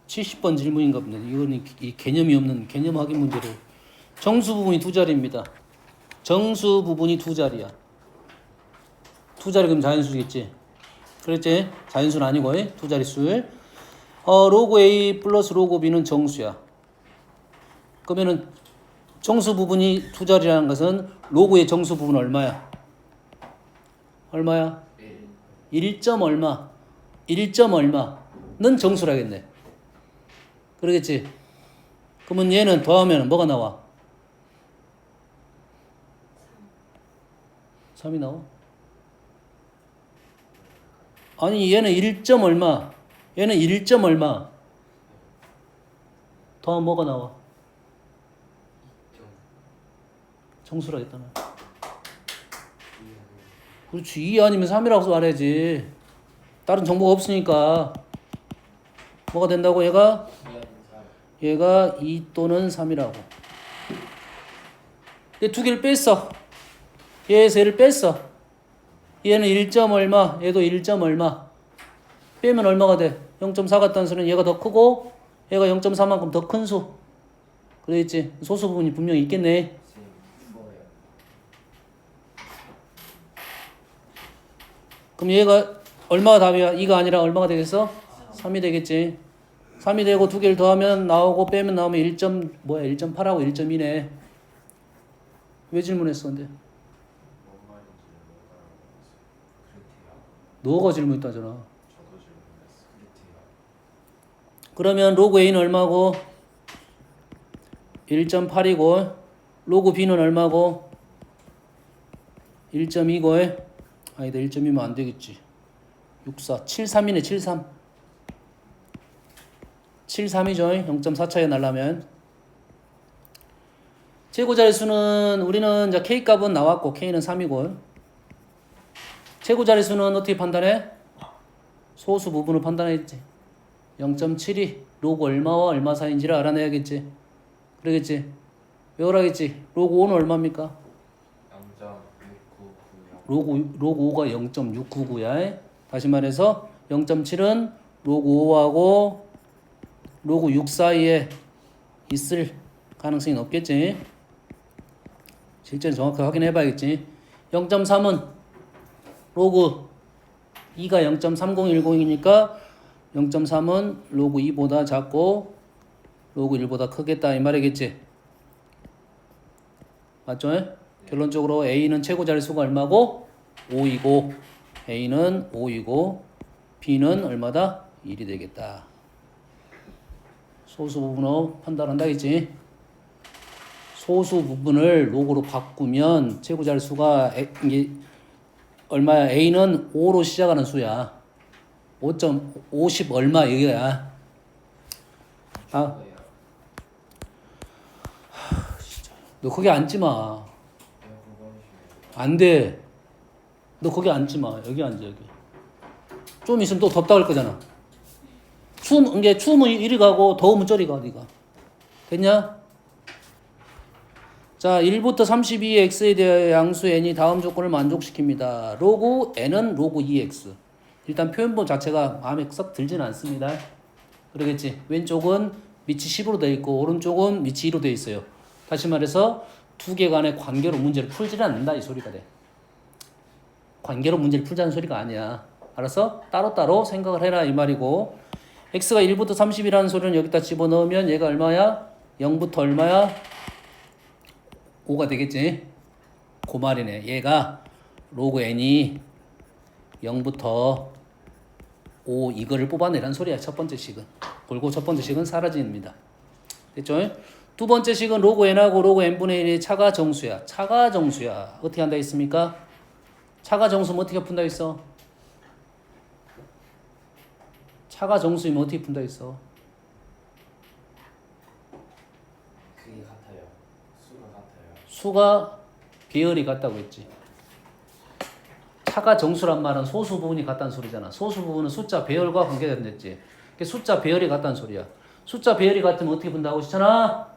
70번 질문인가 보네. 이거는 이 개념이 없는 개념 확인 문제를. 정수 부분이 두 자리입니다. 정수 부분이 두 자리야. 두 자리 그럼 자연수겠지. 그랬지? 자연수는 아니고 두 자릿수. 로그 A 플러스 로그 B는 정수야. 그러면은 정수 부분이 두 자리라는 것은 로그의 정수 부분 얼마야? 얼마야? 1점 얼마? 1점 얼마는 정수라겠네. 그러겠지? 그러면 얘는 더하면 뭐가 나와? 3이 나와? 아니 얘는 1점 얼마? 얘는 1점 얼마? 더하면 뭐가 나와? 정수라겠다나. 그렇지. 2 아니면 3이라고 말해야지. 다른 정보가 없으니까. 뭐가 된다고 얘가? 얘가 2 또는 3이라고. 얘 두 개를 뺐어. 얘에서 얘를 뺐어. 얘는 1점 얼마, 얘도 1점 얼마. 빼면 얼마가 돼? 0.4 같다는 소리는 얘가 더 크고 얘가 0.4만큼 더 큰 수. 그랬지? 소수 부분이 분명히 있겠네. 그럼 얘가 얼마가 답이야? 2가 아니라 얼마가 되겠어? 3이 되겠지. 3이 되고 두 개를 더하면 나오고 빼면 나오면 1.8하고 1.2네. 왜 질문했어 근데? 너가 질문했다잖아. 그러면 로그 A는 얼마고? 1.8이고 로그 B는 얼마고? 1.2고 아니다 1.2면 안 되겠지. 64 73이네 73 73이죠. 0.4 차이 나려면 최고자릿수는 우리는 이제 K값은 나왔고 K는 3이고 최고자릿수는 어떻게 판단해? 소수 부분을 판단했지. 0.72 로그 얼마와 얼마 사이인지를 알아내야겠지. 그러겠지. 외우라겠지. 로그 5는 얼마입니까? 0.6990 로그 5가 0.699야. 다시 말해서 0.7은 로그 5하고 로그 6 사이에 있을 가능성이 높겠지. 실제는 정확하게 확인해 봐야겠지. 0.3은 로그 2가 0.3010이니까 0.3은 로그 2보다 작고 로그 1보다 크겠다 이 말이겠지. 맞죠? 결론적으로 A는 최고자릿수가 얼마고? 5이고 A는 5이고 B는 얼마다? 1이 되겠다. 소수 부분으로 판단한다겠지. 소수 부분을 로그로 바꾸면 최고자릿수가 이게 얼마야? A는 5로 시작하는 수야. 5.50 얼마 이거야. 진짜. 너 거기 앉지 마. 안 돼. 너 거기 앉지 마. 여기 앉아 여기. 좀 있으면 또 덥다 할 거잖아. 추우면 이리 가고 더우면 저리 가 네가. 됐냐? 자, 1부터 32의 x에 대하여 양수 n이 다음 조건을 만족시킵니다. 로그 n은 로그 2x. 일단 표현본 자체가 마음에 썩 들지는 않습니다. 그러겠지? 왼쪽은 밑이 10으로 되어 있고 오른쪽은 밑이 2로 되어 있어요. 다시 말해서 두 개 간의 관계로 문제를 풀지는 않는다 이 소리가 돼. 관계로 문제를 풀자는 소리가 아니야. 알았어? 따로따로 생각을 해라 이 말이고 x가 1부터 30이라는 소리는 여기다 집어넣으면 얘가 얼마야? 0부터 얼마야? 5가 되겠지? 그 말이네. 얘가 로그 n이 0부터 5 이거를 뽑아내라는 소리야. 첫 번째 식은. 그리고 첫 번째 식은 사라집니다. 됐죠? 두 번째 식은 로그 n하고 로그 n분의 1이 차가 정수야. 차가 정수야. 어떻게 한다 했습니까? 차가 정수면 어떻게 푼다 했어? 차가 정수이면 어떻게 푼다 했어? 그게 같아요. 수가 같아요. 수가 배열이 같다고 했지. 차가 정수란 말은 소수 부분이 같다는 소리잖아. 소수 부분은 숫자 배열과 관계된댔지. 숫자 배열이 같다는 소리야. 숫자 배열이 같으면 어떻게 분다고 했잖아?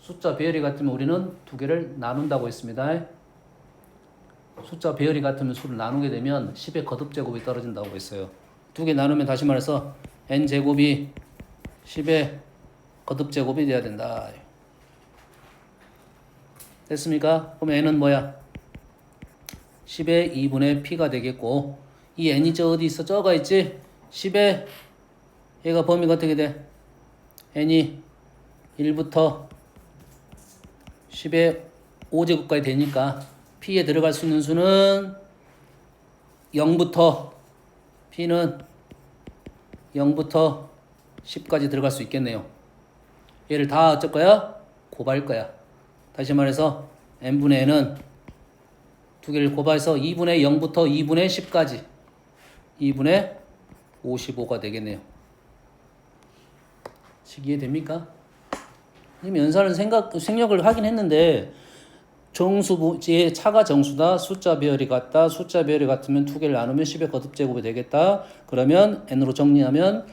숫자 배열이 같으면 우리는 두 개를 나눈다고 했습니다. 숫자 배열이 같으면 수를 나누게 되면 10의 거듭제곱이 떨어진다고 했어요. 두 개 나누면 다시 말해서 n제곱이 10의 거듭제곱이 돼야 된다. 됐습니까? 그럼 n은 뭐야? 10의 2분의 p가 되겠고 이 n이 저 어디 있어? 저가 있지? 10의 얘가 범위가 어떻게 돼? n이 1부터 10의 5제곱까지 되니까 p에 들어갈 수 있는 수는 0부터 p는 0부터 10까지 들어갈 수 있겠네요. 얘를 다 어쩔 거야? 곱할 거야. 다시 말해서 n분의 n은 두 개를 곱해서 2분의 0부터 2분의 10까지 2분의 55가 되겠네요. 이해됩니까? 연산은 생략을 하긴 했는데 정수의 차가 정수다. 숫자 배열이 같다. 숫자 배열이 같으면 두 개를 나누면 10의 거듭제곱이 되겠다. 그러면 n으로 정리하면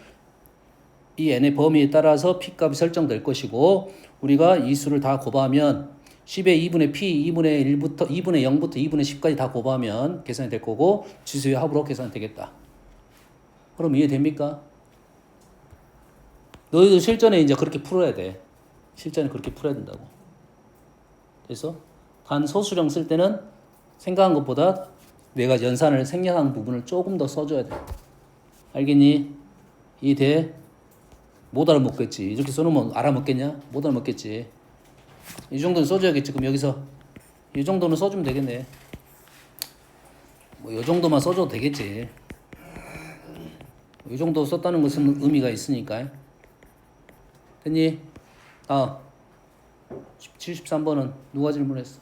이 n의 범위에 따라서 p 값이 설정될 것이고 우리가 이 수를 다 곱하면 10의 2분의 p, 2분의 1부터 2분의 0부터 2분의 10까지 다 곱하면 계산이 될 거고 지수의 합으로 계산이 되겠다. 그럼 이해됩니까? 너희도 실전에 이제 그렇게 풀어야 돼. 실전에 그렇게 풀어야 된다고. 그래서 단소수령 쓸 때는 생각한 것보다 내가 연산을 생략한 부분을 조금 더 써줘야 돼. 알겠니? 이해돼? 못 알아먹겠지. 이렇게 써놓으면 알아먹겠냐? 못 알아먹겠지. 이 정도는 써줘야겠지. 그럼 여기서 이 정도는 써주면 되겠네. 뭐 이 정도만 써줘도 되겠지. 이 정도 썼다는 것은 의미가 있으니까. 됐니? 73번은 누가 질문했어?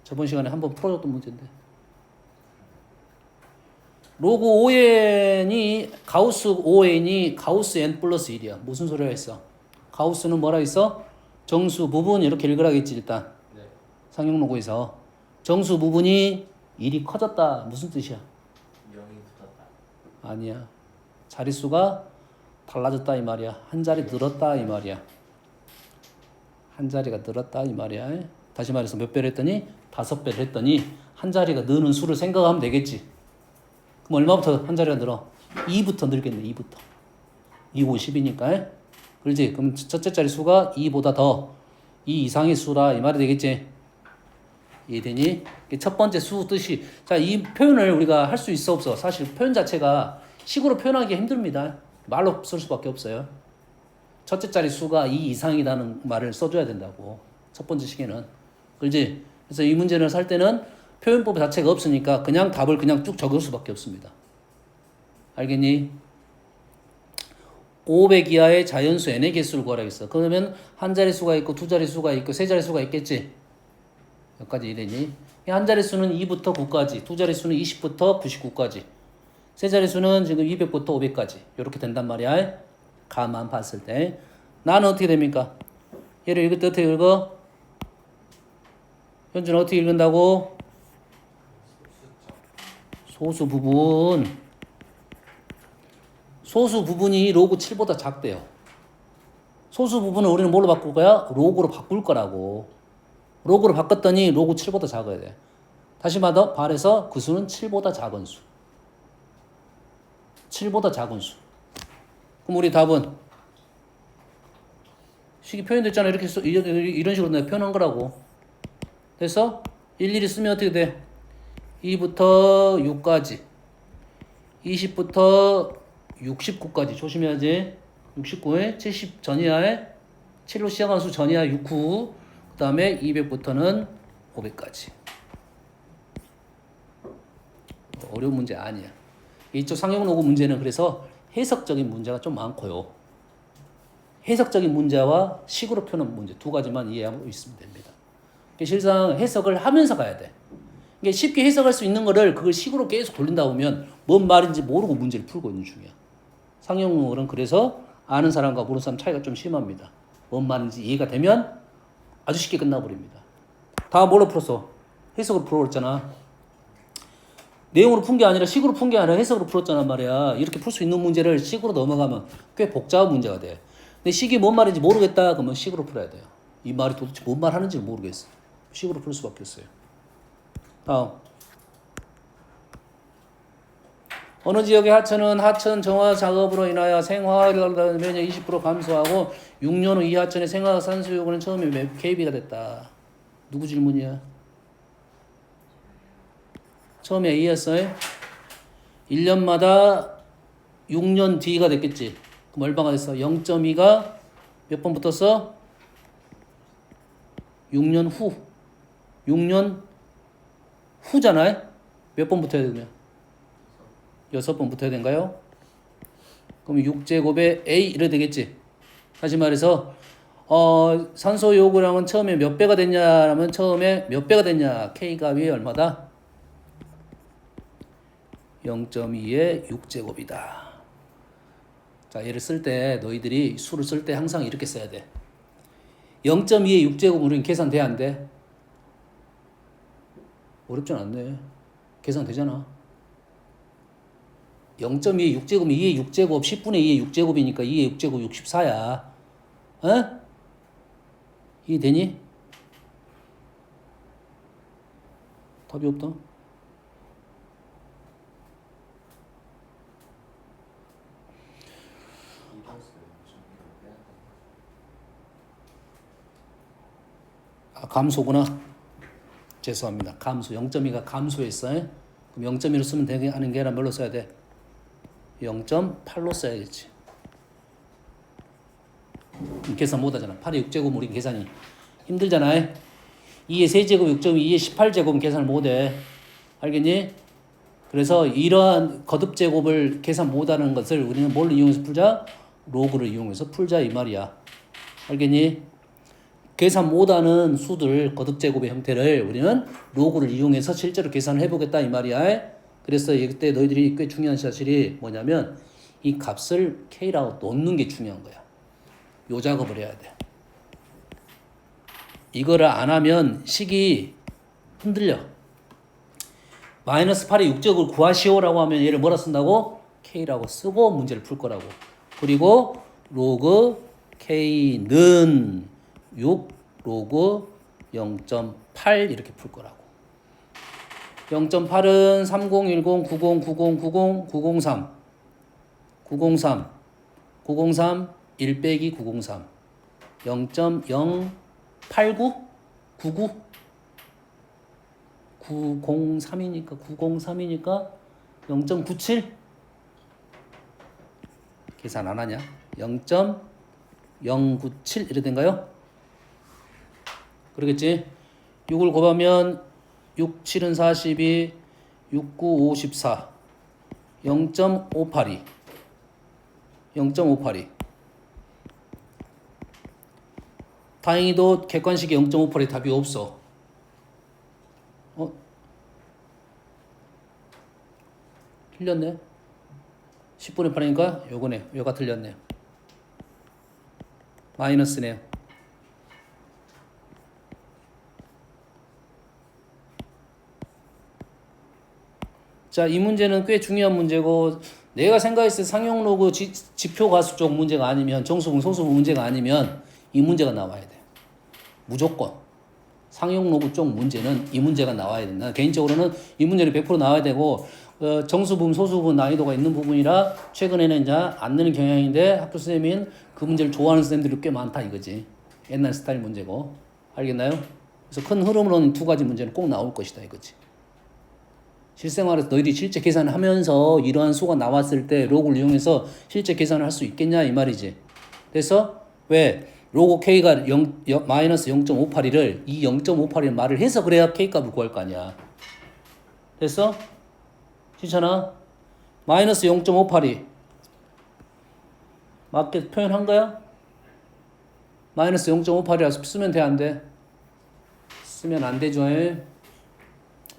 저번 시간에 한번 풀어줬던 문제인데. 로그 ON이 가우스 ON이 가우스 N 플러스 1이야. 무슨 소리가 있어? 가우스는 뭐라 했어? 정수 부분 이렇게 읽으라겠지 일단. 네. 상용 로그에서 정수 부분이 1이 커졌다. 무슨 뜻이야? 0이 붙었다. 아니야. 자릿수가 달라졌다 이 말이야. 한 자리 늘었다 이 말이야. 한 자리가 늘었다 이 말이야. 다시 말해서 몇 배를 했더니 5배를 했더니 한 자리가 느는 수를 생각하면 되겠지. 그럼 얼마부터 한 자리가 늘어? 2부터 늘겠네. 2부터. 2, 5, 10이니까. 그렇지? 그럼 첫째 자리 수가 2보다 더 2 이상의 수라 이 말이 되겠지. 이해되니? 첫 번째 수 뜻이 자, 이 표현을 우리가 할 수 있어 없어? 사실 표현 자체가 식으로 표현하기 힘듭니다. 말로 쓸 수밖에 없어요. 첫째 자리 수가 2 이상이라는 말을 써줘야 된다고. 첫 번째 시계는. 그렇지? 그래서 이 문제를 살 때는 표현법 자체가 없으니까 그냥 답을 그냥 쭉 적을 수밖에 없습니다. 알겠니? 500 이하의 자연수 n의 개수를 구하라 했어. 그러면 한 자릿수가 있고 두 자릿수가 있고 세 자릿수가 있겠지? 여기까지 이해되니? 한 자릿수는 2부터 9까지, 두 자릿수는 20부터 99까지, 세 자릿수는 지금 200부터 500까지 이렇게 된단 말이야. 가만 봤을 때 나는 어떻게 됩니까? 얘를 읽을 때 어떻게 읽어? 현주는 어떻게 읽는다고? 소수 부분이 로그 7보다 작대요. 소수 부분을 우리는 뭘로 바꿀 거야? 로그로 바꿀 거라고. 로그로 바꿨더니 로그 7보다 작아야 돼. 다시 말해서 그 수는 7보다 작은 수. 7보다 작은 수. 그럼 우리 답은 식이 표현됐잖아. 이렇게 이런 식으로 내가 표현한 거라고. 됐어? 일일이 쓰면 어떻게 돼? 2부터 6까지 20부터 69까지 조심해야지. 69에 70 전이하에 7로 시작하는 수 전이하 69, 그 다음에 200부터는 500까지. 어려운 문제 아니야. 이쪽 상용 로그 문제는 그래서 해석적인 문제가 좀 많고요. 해석적인 문제와 식으로 푸는 문제 두 가지만 이해하고 있으면 됩니다. 실상 해석을 하면서 가야 돼. 이게 쉽게 해석할 수 있는 거를 그걸 식으로 계속 돌린다 보면 뭔 말인지 모르고 문제를 풀고 있는 중이야. 상용어는 그래서 아는 사람과 모르는 사람 차이가 좀 심합니다. 뭔 말인지 이해가 되면 아주 쉽게 끝나버립니다. 다 뭘로 풀었어? 해석으로 풀어버렸잖아. 내용으로 푼 게 아니라 식으로 푼 게 아니라 해석으로 풀었잖아 말이야. 이렇게 풀 수 있는 문제를 식으로 넘어가면 꽤 복잡한 문제가 돼. 근데 식이 뭔 말인지 모르겠다 그러면 식으로 풀어야 돼요. 이 말이 도대체 뭔 말 하는지 모르겠어. 식으로 풀 수밖에 없어요. 다음. 어느 지역의 하천은 하천 정화 작업으로 인하여 생화학 면적 20% 감소하고 6년 후 이 하천의 생화학 산소 요구는 처음에 몇 KB가 됐다. 누구 질문이야? 처음에 A였어요? 1년마다 6년 뒤가 됐겠지. 그럼 얼마가 됐어? 0.2가 몇 번 붙었어? 6년 후. 6년 후잖아요? 몇 번 붙어야 되냐? 6번 붙어야 된가요? 그럼 6제곱에 A 이래 되겠지. 다시 말해서 산소 요구량은 처음에 몇 배가 됐냐라면 처음에 몇 배가 됐냐? K 값이 얼마다? 0.2의 6제곱이다. 자, 얘를 쓸 때 너희들이 수를 쓸 때 항상 이렇게 써야 돼. 0.2의 6제곱 우리는 계산돼 안 돼? 어렵진 않네. 계산되잖아. 0.2의 6제곱은 2의 6제곱 10분의 2의 6제곱이니까 2의 6제곱 64야. 어? 이해되니? 답이 없다. 아, 감소구나. 죄송합니다. 감소. 0.2가 감소했어요. 그럼 0.2로 쓰면 되게 하는 게 아니라 뭘로 써야 돼? 0.8로 써야겠지. 계산 못하잖아. 8의 6제곱 우리 계산이 힘들잖아. 2의 세제곱 6.2, 2의 18제곱은 계산을 못해. 알겠니? 그래서 이러한 거듭제곱을 계산 못하는 것을 우리는 뭘 이용해서 풀자? 로그를 이용해서 풀자 이 말이야. 알겠니? 계산 못하는 수들 거듭제곱의 형태를 우리는 로그를 이용해서 실제로 계산을 해보겠다 이 말이야. 그래서 이때 너희들이 꽤 중요한 사실이 뭐냐면 이 값을 K라고 놓는 게 중요한 거야. 요 작업을 해야 돼. 이거를 안 하면 식이 흔들려. 마이너스 8의 6제곱을 구하시오라고 하면 얘를 뭐라 쓴다고? K라고 쓰고 문제를 풀 거라고. 그리고 로그 K는 6 로그 0.8 이렇게 풀 거라고. 0.8은 3010 90 90 90 903 903 903 1 빼기 903 0.089 99 903이니까 0.97 계산 안 하냐? 0.097 이래 된가요? 그러겠지? 6을 곱하면 6, 7은 42, 6, 9, 54 0.582 0.582 다행히도 객관식에 0.58의 답이 없어. 틀렸네. 10분의 8이니까 요거네. 요가 틀렸네요. 마이너스네요. 자, 이 문제는 꽤 중요한 문제고 내가 생각했을 때 상용 로그 지표 가수 쪽 문제가 아니면 정수분 소수분 문제가 아니면 이 문제가 나와야 돼. 무조건. 상용 로그 쪽 문제는 이 문제가 나와야 된다. 개인적으로는 이 문제는 100% 나와야 되고 정수분 소수분 난이도가 있는 부분이라 최근에는 이제 안 내는 경향인데 학교 선생님인 그 문제를 좋아하는 선생님들이 꽤 많다 이거지. 옛날 스타일 문제고. 알겠나요? 그래서 큰 흐름으로는 두 가지 문제는 꼭 나올 것이다 이거지. 실생활에서 너희들이 실제 계산을 하면서 이러한 수가 나왔을 때 로그를 이용해서 실제 계산을 할 수 있겠냐 이 말이지. 그래서 왜 로그 K가 마이너스 0.582를 이 0.582를 말을 해서 그래야 K값을 구할 거 아니야. 됐어? 괜찮아? 마이너스 0.582 맞게 표현한 거야? 마이너스 0.582라서 쓰면 돼 안 돼? 쓰면 안 되죠.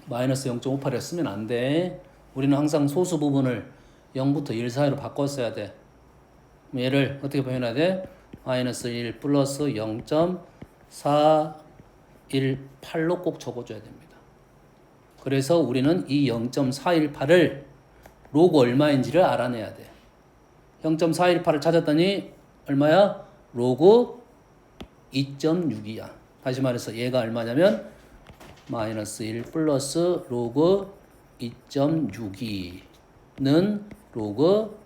마이너스 0.58에 쓰면 안 돼. 우리는 항상 소수 부분을 0부터 1 사이로 바꿨어야 돼. 얘를 어떻게 표현해야 돼? 마이너스 1 플러스 0.418로 꼭 적어줘야 됩니다. 그래서 우리는 이 0.418을 로그 얼마인지를 알아내야 돼. 0.418을 찾았더니 얼마야? 로그 2.6이야. 다시 말해서 얘가 얼마냐면 마이너스 1 플러스 로그 2.62는 로그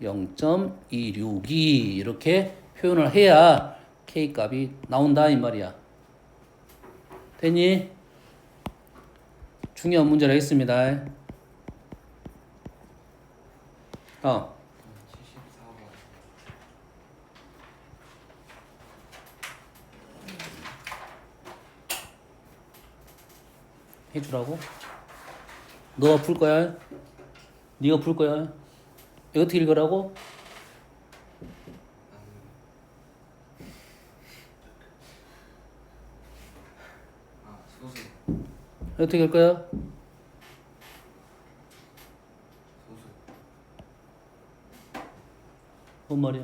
0.262 이렇게 표현을 해야 K 값이 나온다 이 말이야. 됐니? 중요한 문제를 하겠습니다. 74번. 해주라고? 너가 풀 거야? 네가 풀 거야? 이거 어떻게 읽으라고? 소수. 어떻게 할 거야? 소수. 뭔 말이야?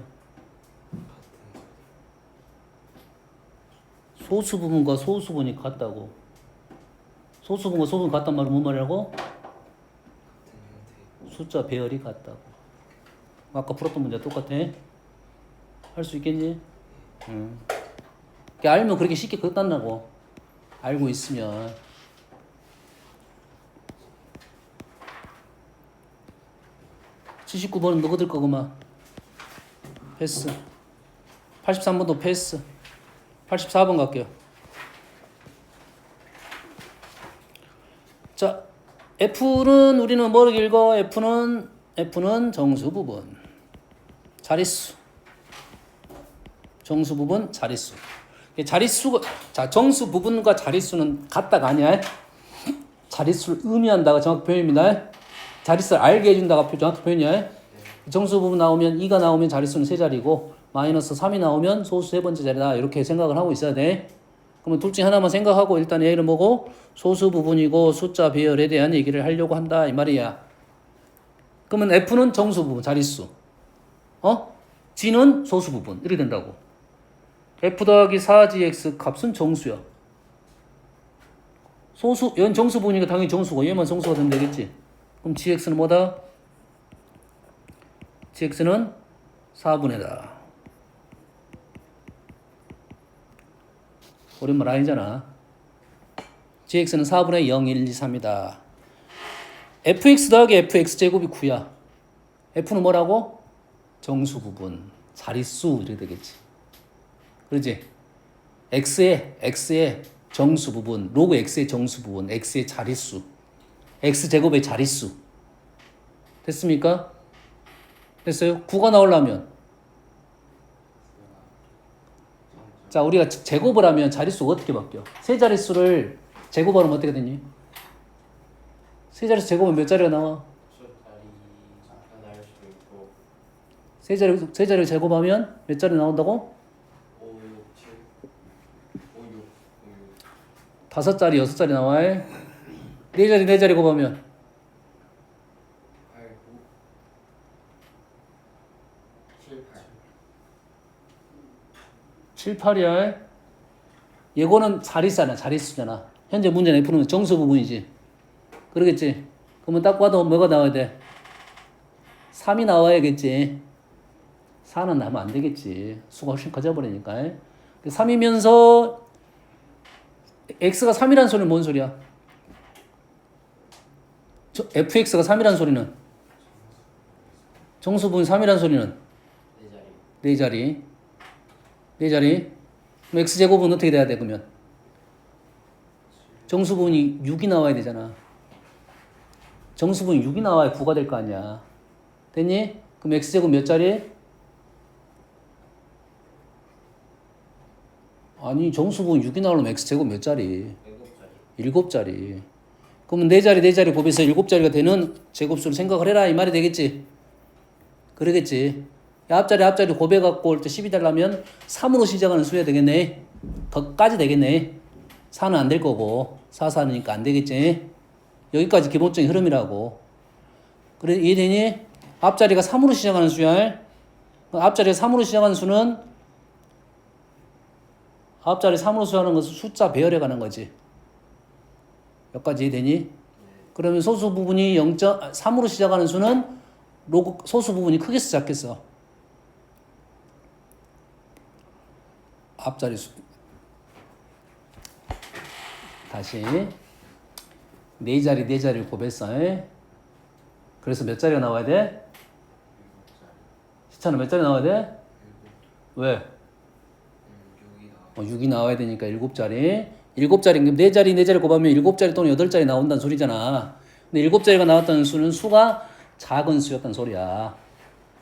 같은 소수 부분과 소수 부분이 같다고. 소수 부분과 소수 부분이 같단 말은 뭔 말이라고? 형태. 숫자 배열이 같다고. 아까 풀었던 문제 똑같아? 할 수 있겠니? 응. 알면 그렇게 쉽게 끝난다고. 알고 있으면. (79번은) 너가 들 거구만. 패스. 83번도 패스. 84번 갈게요. 자, F는 우리는 뭐를 읽어? F는 정수 부분. 자릿수. 정수 부분, 자릿수. 자릿수가, 자, 정수 부분과 자릿수는 같다가 아니야. 자릿수를 의미한다가 정확히 표현입니다. 자릿수를 알게 해준다가 정확히 표현이야. 정수 부분 나오면 2가 나오면 자릿수는 세 자리고 마이너스 3이 나오면 소수 세 번째 자리다. 이렇게 생각을 하고 있어야 돼. 그러면 둘 중에 하나만 생각하고 일단 A를 보고 소수 부분이고 숫자 배열에 대한 얘기를 하려고 한다 이 말이야. 그러면 F는 정수 부분, 자릿수. G는 소수 부분. 이렇게 된다고. F 더하기 4GX 값은 정수야. 소수, 얘는 정수 부분이니까 당연히 정수고 얘만 정수가 되면 되겠지. 그럼 GX는 뭐다? GX는 4분의 다. 오랜만 아니잖아. GX는 4분의 0, 1, 2, 3이다. FX 더하기 FX 제곱이 9야. F는 뭐라고? 정수 부분. 자릿수 이렇게 되겠지. 그러지? X의 정수 부분, 로그 X의 정수 부분, X의 자릿수, X 제곱의 자릿수. 됐습니까? 됐어요? 9가 나오려면 자, 우리가 제곱을 하면 자릿수가 어떻게 바뀌어? 세 자릿수를 제곱하면 어떻게 되니? 세 자릿수 제곱은 몇 자리가 나와? 수자리 나올 수도 있고. 세 자리를 제곱하면 몇 자리 나온다고? 5, 6, 7. 5, 6, 5, 6. 다섯 자리, 여섯 자리 나와. 네 자리 곱하면 8, 9. 7, 8. 7, 8이야. 예고는 자릿수잖아. 현재 문제는 F는 정수 부분이지. 그러겠지? 그러면 딱 봐도 뭐가 나와야 돼? 3이 나와야겠지. 4는 나면 안 되겠지. 수가 훨씬 커져버리니까. 3이면서 X가 3이라는 소리는 뭔 소리야? FX가 3이라는 소리는? 정수 부분 3이라는 소리는? 4자리. 4자리. 4자리. 그럼 X제곱은 어떻게 돼야 돼, 그러면? 정수분이 6이 나와야 되잖아. 정수분이 6이 나와야 9가 될 거 아니야. 됐니? 그럼 X제곱 몇 자리? 아니, 정수분 6이 나오려면 X제곱 몇 자리? 7자리. 7자리. 그러면 4자리 곱해서 7자리가 되는 제곱수를 생각을 해라. 이 말이 되겠지? 그러겠지. 앞자리 곱해갖고 올 때 10이 되려면 3으로 시작하는 수야 되겠네. 더까지 되겠네. 4는 안 될 거고 4니까 안 되겠지. 여기까지 기본적인 흐름이라고. 그래 이해되니? 앞자리가 3으로 시작하는 수야. 앞자리가 3으로 시작하는 수는 앞자리 3으로 시작하는 것은 숫자 배열에 관한 거지. 여기까지 이해되니? 그러면 소수 부분이 0.3으로 시작하는 수는 로그 소수 부분이 크겠어 작겠어? 앞자리 수. 다시 네 자리 네 자리를 곱했어. 에? 그래서 몇 자리가 나와야 돼? 시차는 몇 자리 나와야 돼? 왜? 6이 나와야 되니까 7자리. 7자리, 4자리, 4자리 곱하면 7자리 또는 8자리 나온다는 소리잖아. 근데 7자리가 나왔다는 수는 수가 작은 수였단 소리야.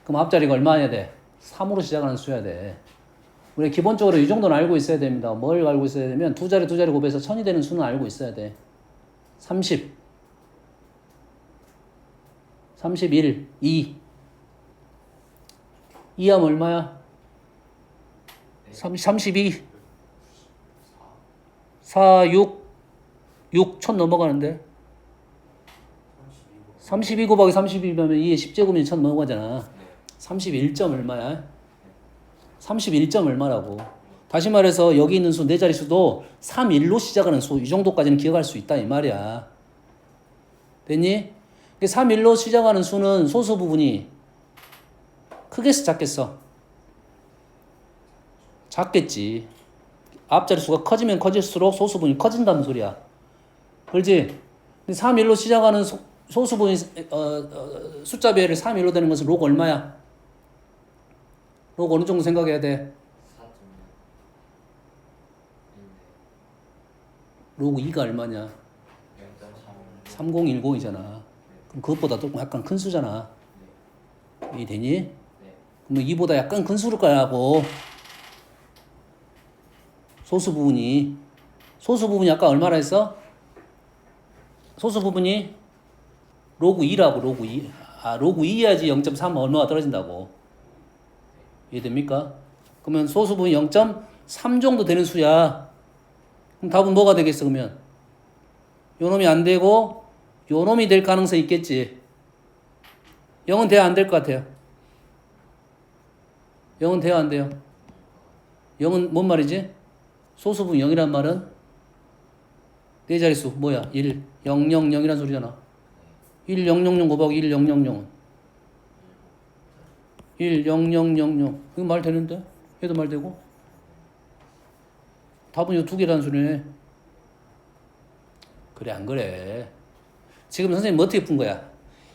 그럼 앞자리가 얼마 해야 돼? 3으로 시작하는 수여야 돼. 우리 기본적으로 이 정도는 알고 있어야 됩니다. 뭘 알고 있어야 되면 두 자리 곱해서 1000이 되는 수는 알고 있어야 돼. 30, 31, 2. 2하면 얼마야? 32, 4, 6, 1000 넘어가는데. 32 곱하기 32면 2에 10제곱이면 1000 넘어가잖아. 31점 얼마야? 31점 얼마라고. 다시 말해서 여기 있는 수, 네 자리 수도 3, 1로 시작하는 수, 이 정도까지는 기억할 수 있다 이 말이야. 됐니? 3, 1로 시작하는 수는 소수 부분이 크겠어 작겠어? 작겠지. 앞자리 수가 커지면 커질수록 소수 부분이 커진다는 소리야. 그렇지? 3, 1로 시작하는 소수 부분이 숫자 배를 3, 1로 되는 것은 로그 얼마야? 로그 어느 정도 생각해야 돼? 로그 2가 얼마냐? 3010이잖아. 그럼 그것보다 또 약간 큰 수잖아. 이해되니? 그럼 2보다 약간 큰 수를 거라고. 소수 부분이 아까 얼마나 했어? 소수 부분이 로그 2라고. 로그 2. 로그 2 해야지 0.3 얼마가 떨어진다고. 이해됩니까? 그러면 소수 부분이 0.3 정도 되는 수야. 그럼 답은 뭐가 되겠어? 그러면 요 놈이 안 되고 요 놈이 될 가능성이 있겠지. 0은 돼야 안 될 것 같아요. 0은 돼야 안 돼요? 0은 뭔 말이지? 소수 부분 0이란 말은 네 자릿수 뭐야? 1, 0, 0, 0이란 소리잖아. 1, 0, 0, 0 곱하기 1, 0, 0, 0은 1, 0, 0, 0, 0. 이거 말 되는데? 해도 말 되고? 답은 요 두 개라는 소리네. 그래 안 그래? 지금 선생님 어떻게 푼 거야?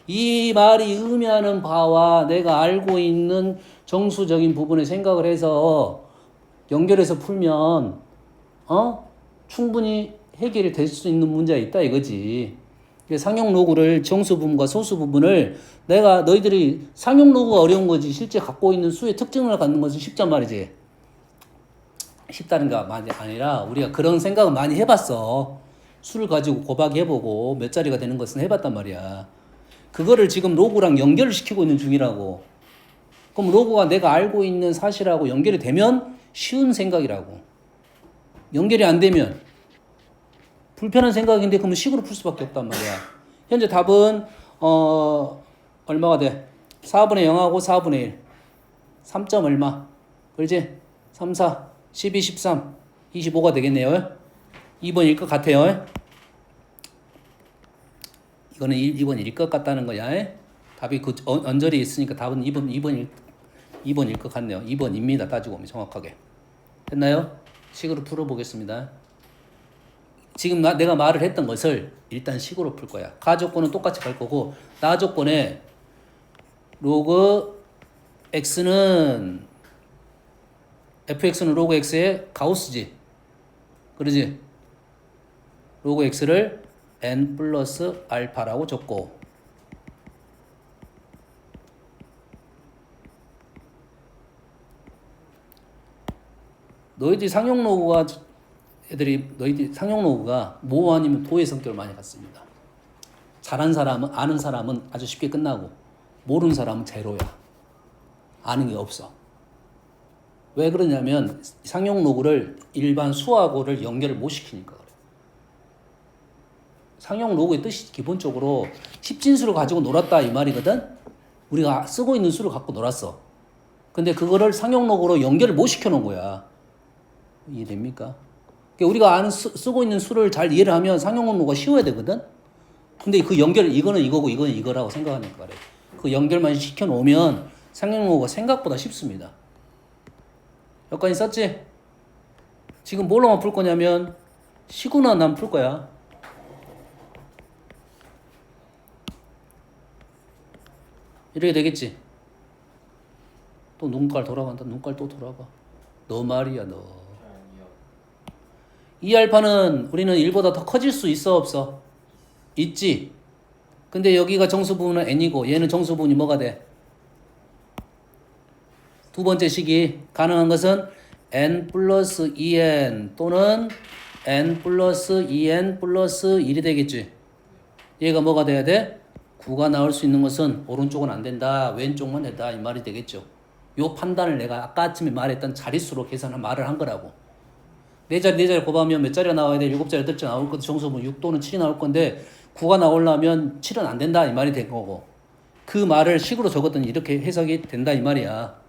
이 말이 의미하는 바와 내가 알고 있는 정수적인 부분에 생각을 해서 연결해서 풀면 충분히 해결이 될 수 있는 문제가 있다 이거지. 상용 로그를 정수 부분과 소수 부분을 내가 너희들이 상용 로그가 어려운 거지 실제 갖고 있는 수의 특징을 갖는 것은 쉽단 말이지. 쉽다는 게 아니라 우리가 그런 생각을 많이 해봤어. 수를 가지고 곱하기해보고 몇 자리가 되는 것은 해봤단 말이야. 그거를 지금 로그랑 연결을 시키고 있는 중이라고. 그럼 로그가 내가 알고 있는 사실하고 연결이 되면 쉬운 생각이라고. 연결이 안 되면 불편한 생각인데 그러면 식으로 풀 수밖에 없단 말이야. 현재 답은 얼마가 돼? 4분의 0하고 4분의 1. 3점 얼마? 그렇지? 3, 4, 12, 13, 25가 되겠네요. 2번일 것 같아요. 이거는 2번일 것 같다는 거야. 답이 그 언저리 있으니까 답은 2번일 것 같네요. 2번입니다. 따지고 보면 정확하게. 됐나요? 식으로 풀어보겠습니다. 지금 내가 말을 했던 것을 일단 식으로 풀 거야. 가 조건은 똑같이 갈 거고 나 조건에 로그 x는 fx는 로그 x의 가우스지. 그러지? 로그 x를 n 플러스 알파라고 적고 너희들이 상용 로그가 모 아니면 도의 성격을 많이 갖습니다. 잘한 사람은 아는 사람은 아주 쉽게 끝나고 모르는 사람은 제로야. 아는 게 없어. 왜 그러냐면 상용 로그를 일반 수하고를 연결을 못 시키니까 그래. 상용 로그의 뜻이 기본적으로 십진수를 가지고 놀았다 이 말이거든. 우리가 쓰고 있는 수를 갖고 놀았어. 근데 그거를 상용 로그로 연결을 못 시켜놓은 거야. 이해됩니까? 우리가 쓰고 있는 수를 잘 이해를 하면 상용 로그가 쉬워야 되거든. 근데 그 연결 이거는 이거고 이거는 이거라고 생각하니까 그래. 그 연결만 시켜놓으면 상용 로그가 생각보다 쉽습니다. 여기까지 썼지? 지금 뭘로만 풀 거냐면 식으로만 난 풀 거야. 이렇게 되겠지. 또 눈깔 돌아간다. 눈깔 또 돌아가. 너 말이야 너. 아니요. 이 알파는 우리는 1보다 더 커질 수 있어 없어? 있지. 근데 여기가 정수 부분은 n이고 얘는 정수 부분이 뭐가 돼? 두 번째 식이 가능한 것은 n 플러스 2n 또는 n 플러스 2n 플러스 1이 되겠지. 얘가 뭐가 돼야 돼? 9가 나올 수 있는 것은 오른쪽은 안 된다. 왼쪽만 된다. 이 말이 되겠죠. 요 판단을 내가 아까 아침에 말했던 자릿수로 계산한 말을 한 거라고. 4자리 곱하면 몇 자리가 나와야 돼? 7자리, 8자리 나올 건데 정수분 6 또는 7이 나올 건데 9가 나오려면 7은 안 된다. 이 말이 된 거고. 그 말을 식으로 적었더니 이렇게 해석이 된다. 이 말이야.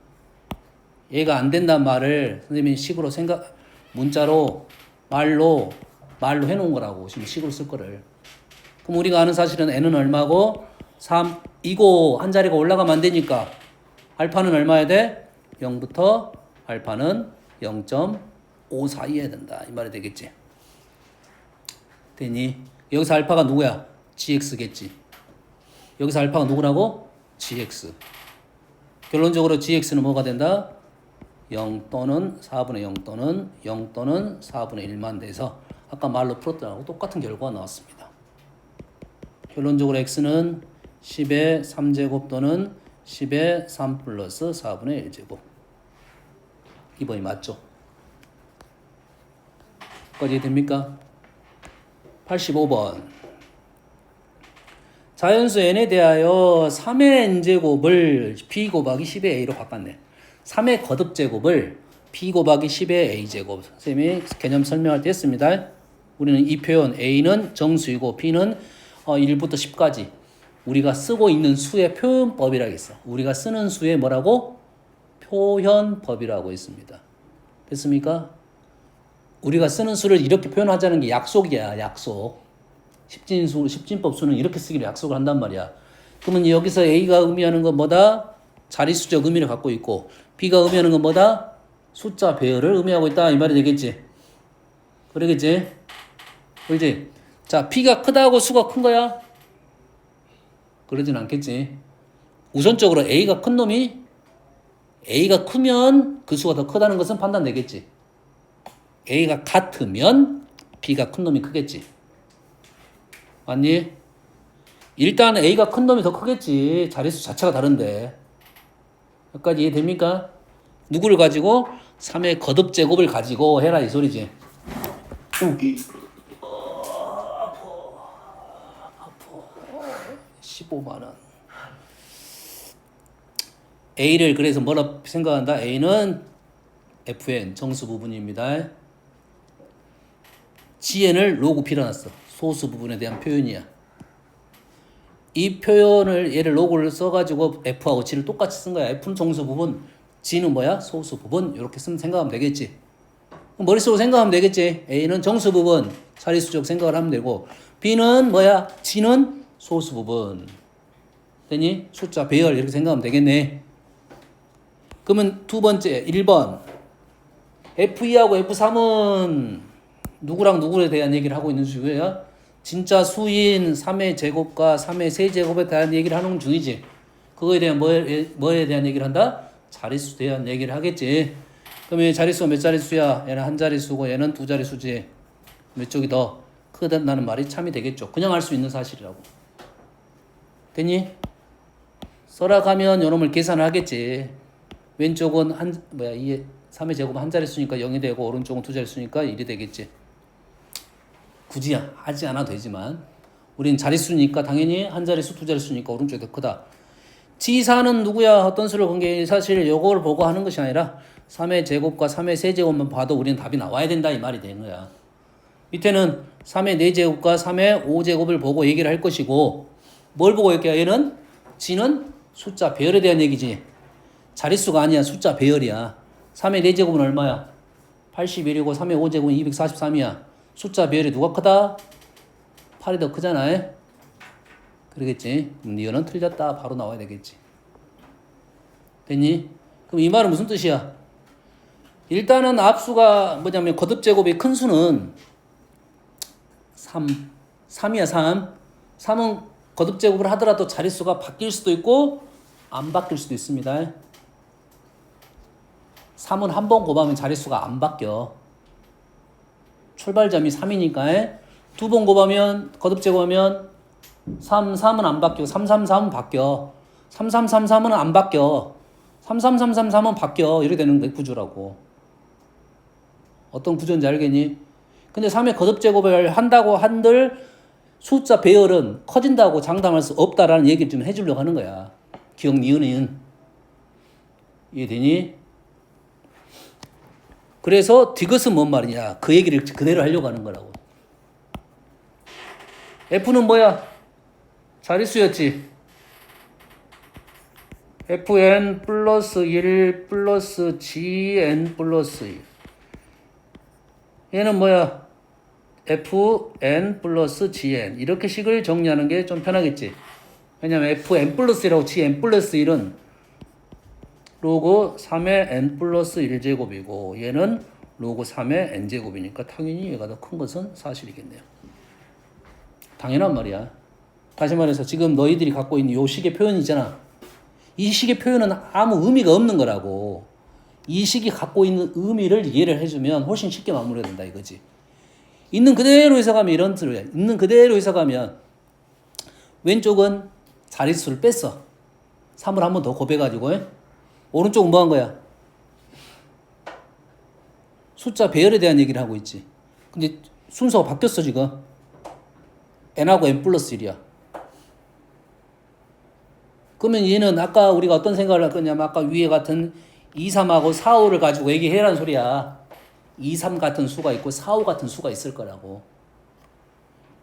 얘가 안 된다는 말을 선생님이 식으로 문자로 말로 해놓은 거라고. 지금 식으로 쓸 거를. 그럼 우리가 아는 사실은 n은 얼마고 3 이고 한 자리가 올라가면 안 되니까 알파는 얼마야 돼? 0부터 알파는 0.5 사이에 된다. 이 말이 되겠지. 되니? 여기서 알파가 누구야? gx겠지. 여기서 알파가 누구라고? gx. 결론적으로 gx는 뭐가 된다? 0 또는 4분의 0 또는 0 또는 4분의 1만 돼서 아까 말로 풀었더라고 똑같은 결과가 나왔습니다. 결론적으로 x는 10의 3제곱 또는 10의 3 플러스 4분의 1제곱. 2번이 맞죠? 여기까지 됩니까? 85번. 자연수 n에 대하여 3의 n제곱을 b 곱하기 10의 a로 바꿨네. 3의 거듭제곱을 b 곱하기 10의 a제곱. 선생님이 개념 설명할 때 했습니다. 우리는 이 표현 a는 정수이고 b는 1부터 10까지 우리가 쓰고 있는 수의 표현법이라고 했어. 우리가 쓰는 수의 뭐라고? 표현법이라고 했습니다. 됐습니까? 우리가 쓰는 수를 이렇게 표현하자는 게 약속이야. 약속. 십진법 수는 이렇게 쓰기로 약속을 한단 말이야. 그러면 여기서 A가 의미하는 건 뭐다? 자리수적 의미를 갖고 있고 B가 의미하는 건 뭐다? 숫자 배열을 의미하고 있다. 이 말이 되겠지? 그러겠지? 그렇지? 자, B가 크다고 수가 큰 거야? 그러진 않겠지. 우선적으로 A가 큰 놈이 A가 크면 그 수가 더 크다는 것은 판단되겠지. A가 같으면 B가 큰 놈이 크겠지. 맞니? 일단 A가 큰 놈이 더 크겠지. 자릿수 자체가 다른데. 여기까지 이해됩니까? 누구를 가지고? 3의 거듭제곱을 가지고 해라 이 소리지. 아파. 15만원. A를 그래서 뭐라 생각한다? A는 Fn 정수 부분입니다. GN을 로그 필어놨어. 소수 부분에 대한 표현이야. 이 표현을 얘를 로그를 써가지고 F하고 G를 똑같이 쓴 거야. F는 정수 부분, G는 뭐야? 소수 부분. 이렇게 생각하면 되겠지. 머릿속으로 생각하면 되겠지. A는 정수 부분, 자리수적 생각을 하면 되고 B는 뭐야? G는 소수 부분. 되니? 숫자 배열 이렇게 생각하면 되겠네. 그러면 두 번째 1번 F2하고 F3은 누구랑 누구에 대한 얘기를 하고 있는 중이야? 진짜 수인 3의 제곱과 3의 세제곱에 대한 얘기를 하는 중이지. 그거에 대한 뭐에 대한 얘기를 한다? 자릿수에 대한 얘기를 하겠지. 그럼 이 자릿수가 몇 자릿수야? 얘는 한 자릿수고 얘는 두 자릿수지. 몇 쪽이 더 크다는 말이 참이 되겠죠. 그냥 알 수 있는 사실이라고. 됐니? 써라가면 요놈을 계산을 하겠지. 왼쪽은 3의 제곱은 한 자릿수니까 0이 되고 오른쪽은 두 자릿수니까 1이 되겠지. 굳이 하지 않아도 되지만 우린 자릿수니까 당연히 한 자릿수 두 자릿수니까 오른쪽이 더 크다. 지사는 누구야? 어떤 수를 본 게 사실 요걸 보고 하는 것이 아니라 3의 제곱과 3의 세제곱만 봐도 우리는 답이 나와야 된다 이 말이 되는 거야. 밑에는 3의 4제곱과 3의 5제곱을 보고 얘기를 할 것이고 뭘 보고 얘기해? 얘는 G는 숫자 배열에 대한 얘기지. 자릿수가 아니야. 숫자 배열이야. 3의 4제곱은 얼마야? 81이고 3의 5제곱은 243이야. 숫자 배열이 누가 크다? 8이 더 크잖아. 그러겠지. 이거는 틀렸다. 바로 나와야 되겠지. 됐니? 그럼 이 말은 무슨 뜻이야? 일단은 앞수가 뭐냐면 거듭제곱이 큰 수는 3이야 3. 3은 거듭제곱을 하더라도 자릿수가 바뀔 수도 있고 안 바뀔 수도 있습니다. 3은 한 번 곱하면 자릿수가 안 바뀌어. 출발점이 3이니까 두 번 곱하면 거듭 제곱하면 3은 안 바뀌고 3은 바뀌어. 3333은 안 바뀌어. 33333은 바뀌어. 이렇게 되는 게 구조라고. 어떤 구조인지 알겠니? 근데 3의 거듭 제곱을 한다고 한들 숫자 배열은 커진다고 장담할 수 없다라는 얘기를 좀 해주려고 하는 거야. 기억 니은은. 이해되니? 그래서 디귿은 뭔 말이냐? 그 얘기를 그대로 하려고 하는 거라고. F는 뭐야? 자릿수였지. Fn 플러스 1 플러스 Gn 플러스 2. 얘는 뭐야? Fn 플러스 Gn. 이렇게 식을 정리하는 게 좀 편하겠지. 왜냐면 Fn 플러스 1하고 Gn 플러스 1은 로그 3의 n 플러스 1제곱이고 얘는 로그 3의 n제곱이니까 당연히 얘가 더 큰 것은 사실이겠네요. 당연한 말이야. 다시 말해서 지금 너희들이 갖고 있는 요 식의 표현이 있잖아. 이 식의 표현은 아무 의미가 없는 거라고. 이 식이 갖고 있는 의미를 이해를 해주면 훨씬 쉽게 마무리가 된다 이거지. 있는 그대로 해석하면 이런 뜻이야. 있는 그대로 해석하면 왼쪽은 자릿수를 뺐어. 3을 한 번 더 곱해가지고 오른쪽은 뭐 한 거야? 숫자 배열에 대한 얘기를 하고 있지. 근데 순서가 바뀌었어 지금. n하고 n 플러스 1이야. 그러면 얘는 아까 우리가 어떤 생각을 할 거냐면 아까 위에 같은 2, 3하고 4, 5를 가지고 얘기해라는 소리야. 2, 3 같은 수가 있고 4, 5 같은 수가 있을 거라고.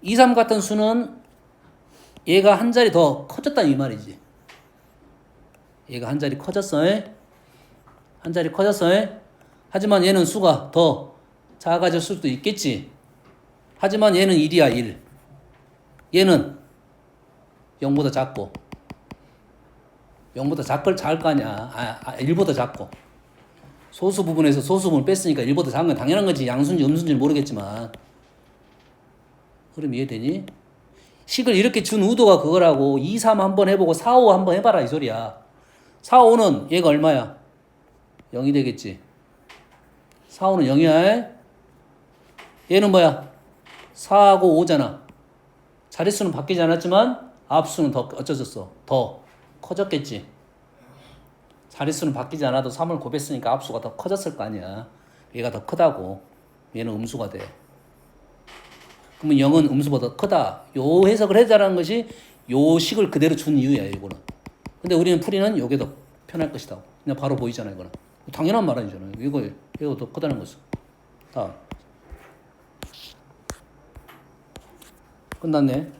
2, 3 같은 수는 얘가 한 자리 더 커졌다 이 말이지. 얘가 한 자리 커졌어. 한 자리 커졌어. 하지만 얘는 수가 더 작아질 수도 있겠지. 하지만 얘는 1이야 1. 얘는 0보다 작고 0보다 작을 거 아니야. 1보다 작고. 소수 부분에서 소수 부분을 뺐으니까 1보다 작은 건 당연한 거지. 양수인지 음수인지는 모르겠지만. 그럼 이해되니? 식을 이렇게 준 의도가 그거라고. 2, 3 한번 해보고 4, 5 한번 해봐라 이 소리야. 4, 5는 얘가 얼마야? 0이 되겠지. 4, 5는 0이야. 얘는 뭐야? 4하고 5잖아. 자릿수는 바뀌지 않았지만 앞수는 더 어쩌졌어? 더 커졌겠지. 자릿수는 바뀌지 않아도 3을 곱했으니까 앞수가 더 커졌을 거 아니야. 얘가 더 크다고. 얘는 음수가 돼. 그러면 0은 음수보다 크다. 요 해석을 해자라는 것이 요 식을 그대로 준 이유야 이거는. 근데 우리는 풀이는 요게 더 편할 것이다. 그냥 바로 보이잖아 이거는. 당연한 말 아니잖아요. 이거 더 크다는 것은. 다음. 끝났네.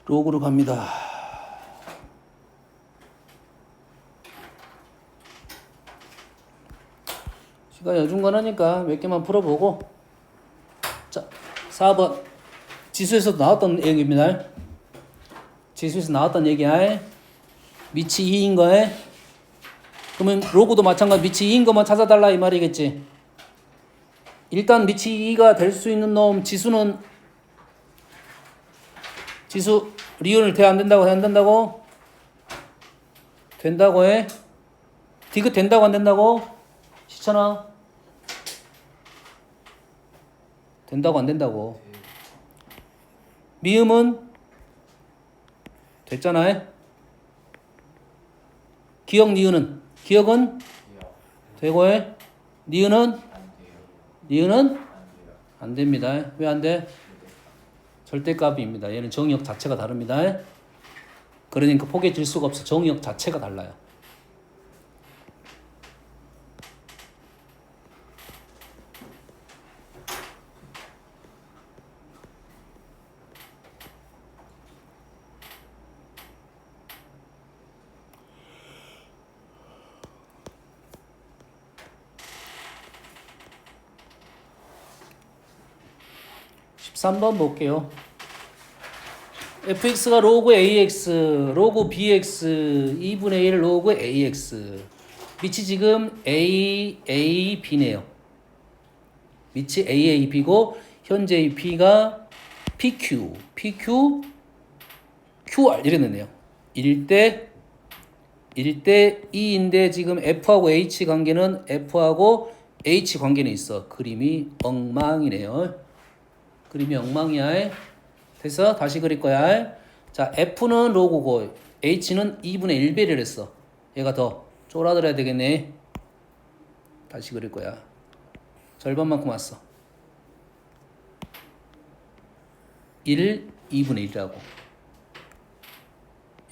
로그로 갑니다. 시간이 어중간하니까 몇 개만 풀어보고. 자, 4번. 지수에서도 나왔던 얘기입니다. 지수에서 나왔던 얘기야. 밑이 2인 거에. 그러면 로그도 마찬가지 밑이 2인 것만 찾아달라 이 말이겠지. 일단 밑이 2가 될 수 있는 놈 지수는 지수 리온을 대 안 된다고 안 된다고? 된다고 해. 디귿 된다고 안 된다고? 시천아. 된다고 안 된다고. 미음은 됐잖아. 기억 니은은 기억은 되고 해. 니은은 니은은 안 됩니다. 왜 안 돼? 절대값입니다. 얘는 정의역 자체가 다릅니다. 그러니까 포개질 수가 없어. 정의역 자체가 달라요. (13번) 볼게요. fx가 로그 ax, 로그 bx, 2분의 1 로그 ax. 밑이 지금 AAB네요. 밑이 AAB고 현재의 P가 PQ, QR 이랬네요. 1대 2인데 지금 F하고 H 관계는 F하고 H 관계는 있어. 그림이 엉망이네요. 그림이 엉망이야. 됐어? 다시 그릴 거야. 자, F는 로그고 H는 2분의 1배를 했어. 얘가 더 쫄아들어야 되겠네. 다시 그릴 거야. 절반만큼 왔어. 1, 2분의 1이라고.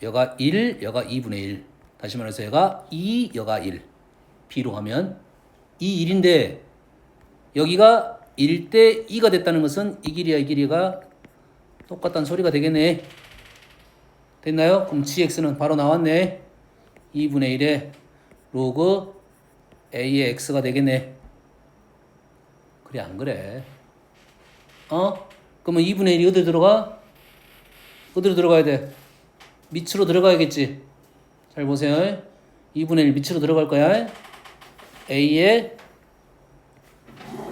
여가 1, 여가 2분의 1. 다시 말해서 여가 2, 여가 1. B로 하면 이 1인데 여기가 1대 2가 됐다는 것은 이 길이야 이 길이가 똑같다는 소리가 되겠네. 됐나요? 그럼 gx는 바로 나왔네. 2분의 1에 로그 a의 x가 되겠네. 그래 안 그래? 그러면 2분의 1이 어디로 들어가? 어디로 들어가야 돼? 밑으로 들어가야겠지. 잘 보세요. 2분의 1 밑으로 들어갈 거야. a의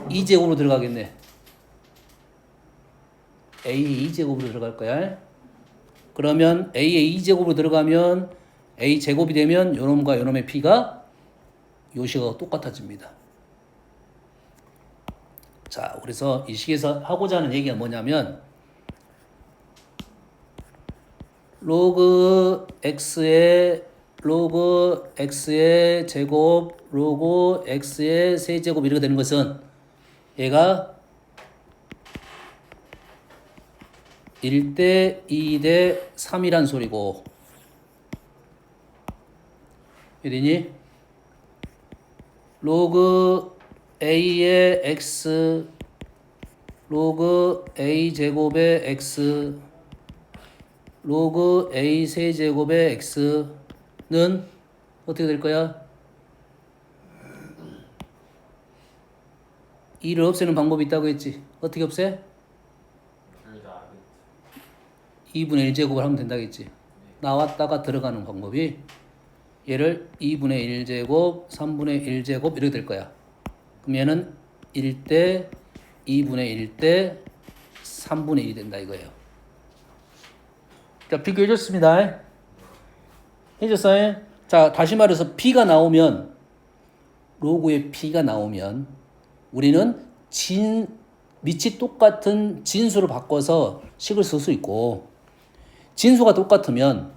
2제곱으로 들어가겠네. a의 2제곱으로 들어갈 거야. 그러면 a의 2제곱으로 들어가면 a 제곱이 되면 요놈과 요놈의 p가 요식하고 똑같아집니다. 자, 그래서 이 식에서 하고자 하는 얘기가 뭐냐면 로그 x의 제곱 로그 x의 세제곱 이렇게 되는 것은 얘가 1대 2대 3이란 소리고 이러니 로그 a의 x 로그 a 제곱의 x 로그 a 세제곱의 x는 어떻게 될 거야? 2를 없애는 방법이 있다고 했지. 어떻게 없애? 2분의 1제곱을 하면 된다겠지. 나왔다가 들어가는 방법이 얘를 2분의 1제곱, 3분의 1제곱 이렇게 될 거야. 그럼 얘는 1대 2분의 1대 3분의 1이 된다 이거예요. 자, 비교해줬습니다. 해줬어요? 자, 다시 말해서 P가 나오면 로그의 P가 나오면 우리는 밑이 똑같은 진수를 바꿔서 식을 쓸 수 있고 진수가 똑같으면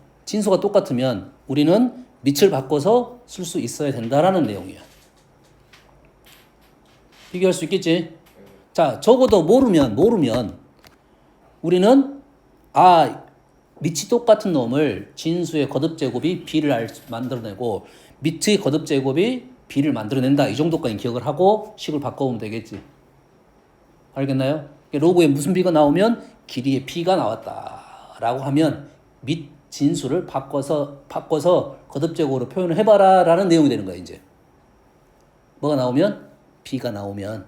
우리는 밑을 바꿔서 쓸 수 있어야 된다라는 내용이야. 비교할 수 있겠지? 자, 적어도 모르면 우리는 밑이 똑같은 놈을 진수의 거듭제곱이 b를 만들어내고 밑의 거듭제곱이 b를 만들어낸다. 이 정도까지 기억을 하고 식을 바꿔보면 되겠지. 알겠나요? 로그에 무슨 b가 나오면 길이의 p가 나왔다 라고 하면 밑 진수를 바꿔서 거듭제곱으로 표현을 해봐라 라는 내용이 되는 거야. 이제 뭐가 나오면 b가 나오면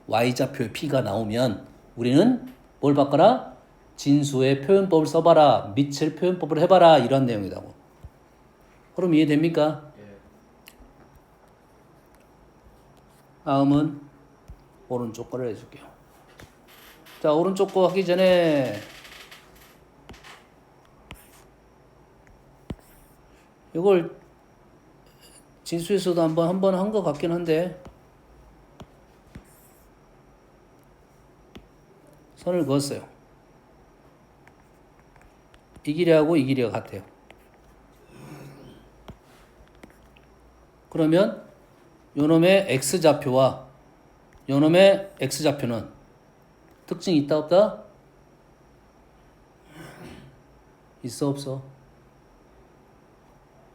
y좌표의 p가 나오면 우리는 뭘 바꿔라? 진수의 표현법을 써봐라. 밑을 표현법을 해봐라. 이런 내용이라고. 그럼 이해됩니까? 다음은 오른쪽 거를 해줄게요. 자, 오른쪽 거 하기 전에 이걸 진수에서도 한번 한 것 같긴 한데 선을 그었어요. 이 길이하고 이 길이가 같아요. 그러면 요놈의 x좌표와 요놈의 x좌표는 특징이 있다 없다? 있어 없어?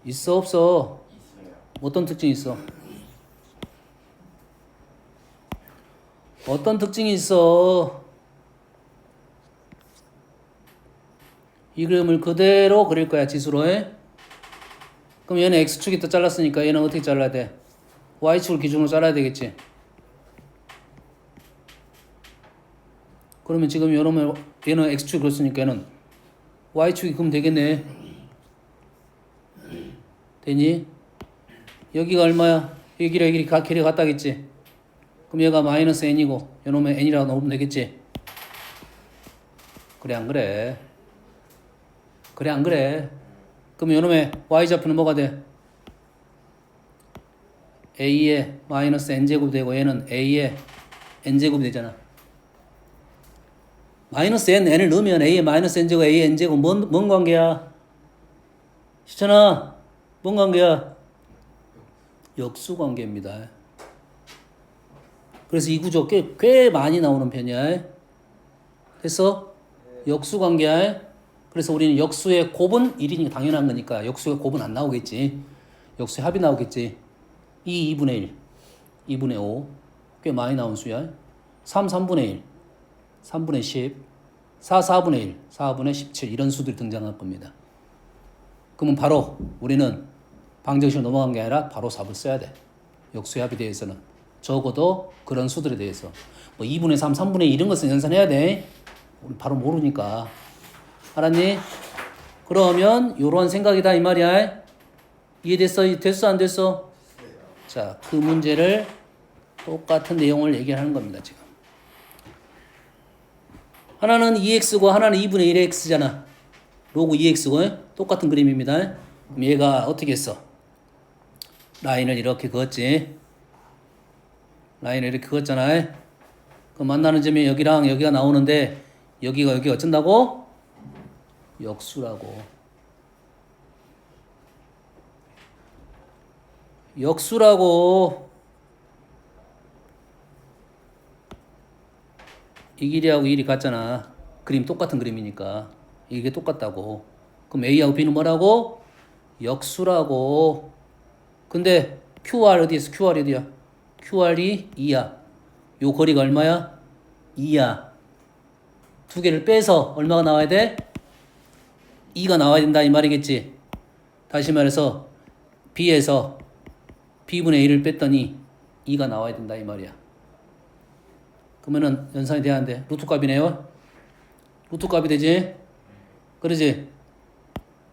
있어 없어? 있어요. 어떤 특징이 있어? 어떤 특징이 있어? 이 그림을 그대로 그릴 거야, 지수로. 그럼 얘는 x축이 더 잘랐으니까 얘는 어떻게 잘라야 돼? y축을 기준으로 잘라야 되겠지. 그러면 지금 얘는 x축이 그렇으니까 얘는 y축이 그럼 되겠네. 되니? 여기가 얼마야? 이 길이 같다겠지? 그럼 얘가 마이너스 n이고 요놈의 n이라고 넣으면 되겠지? 그래 안 그래? 그래 안 그래? 그럼 요놈의 y좌표는 뭐가 돼? a의 마이너스 n제곱 되고 얘는 a의 n제곱이 되잖아. 마이너스 n을 넣으면 a의 마이너스 n제곱 a의 n제곱 뭔 관계야? 시천아 뭔 관계야? 역수 관계입니다. 그래서 이 구조 꽤 많이 나오는 편이야. 됐어? 역수 관계야. 그래서 우리는 역수의 곱은 1이니까 당연한 거니까 역수의 곱은 안 나오겠지. 역수의 합이 나오겠지. 2분의 1, 2분의 5. 꽤 많이 나온 수야. 3분의 1, 3분의 10, 4분의 1, 4분의 17 이런 수들이 등장할 겁니다. 그러면 바로 우리는 방정식으로 넘어간 게 아니라 바로 삽을 써야 돼. 역수의 합에 대해서는. 적어도 그런 수들에 대해서. 뭐 2분의 3, 3분의 2 이런 것은 연산해야 돼. 우리 바로 모르니까. 알았니? 그러면 이러한 생각이다 이 말이야. 이해됐어? 됐어 안 됐어? 자, 그 문제를 똑같은 내용을 얘기하는 겁니다 지금. 하나는 2x고 하나는 2분의 1의 x잖아. 로그 2x고 똑같은 그림입니다. 그럼 얘가 어떻게 했어? 라인을 이렇게 그었지. 라인을 이렇게 그었잖아. 그 만나는 점이 여기랑 여기가 나오는데 여기가 어쩐다고? 역수라고. 역수라고. 이 길이하고 이 길이 같잖아. 그림 똑같은 그림이니까. 이게 똑같다고. 그럼 A하고 B는 뭐라고? 역수라고. 근데 QR 어디 있어? QR이 어디야? QR이 2야. 요 거리가 얼마야? 2야. 두 개를 빼서 얼마가 나와야 돼? 2가 나와야 된다 이 말이겠지. 다시 말해서 B에서 B분의 1을 뺐더니 2가 나와야 된다 이 말이야. 그러면은 연산이 돼야 하는데 루트 값이네요. 루트 값이 되지? 그러지?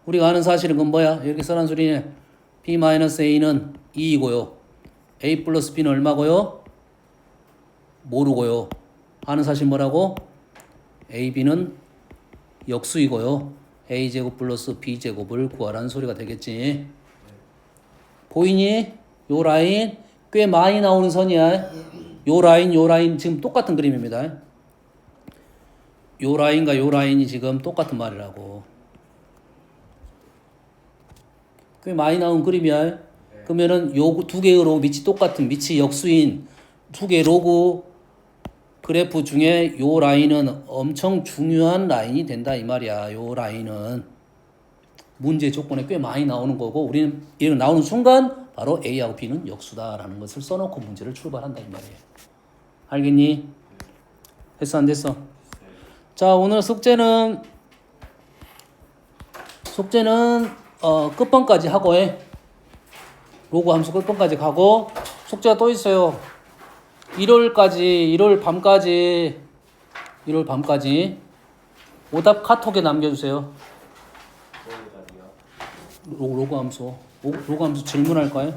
우리가 아는 사실은 그건 뭐야? 이렇게 써놓은 소리네. B-A는 2이고요. A 플러스 B는 얼마고요? 모르고요. 아는 사실 뭐라고? AB는 역수이고요. A제곱 플러스 B제곱을 구하라는 소리가 되겠지. 보이니? 요 라인 꽤 많이 나오는 선이야. 요 라인 지금 똑같은 그림입니다. 요 라인과 요 라인이 지금 똑같은 말이라고. 꽤 많이 나온 그림이야. 그러면은 요 두 개의 로그 밑이 똑같은 밑이 역수인 두 개의 로그 그래프 중에 요 라인은 엄청 중요한 라인이 된다 이 말이야. 요 라인은 문제 조건에 꽤 많이 나오는 거고 우리는 얘는 나오는 순간 바로 A하고 B는 역수다라는 것을 써놓고 문제를 출발한다 이 말이에요. 알겠니? 됐어 안 됐어? 자 오늘 숙제는 끝번까지 하고 해. 로그 함수 끝번까지 가고 숙제가 또 있어요. 1월 밤까지 오답 카톡에 남겨주세요. 로그 함수 질문할까요?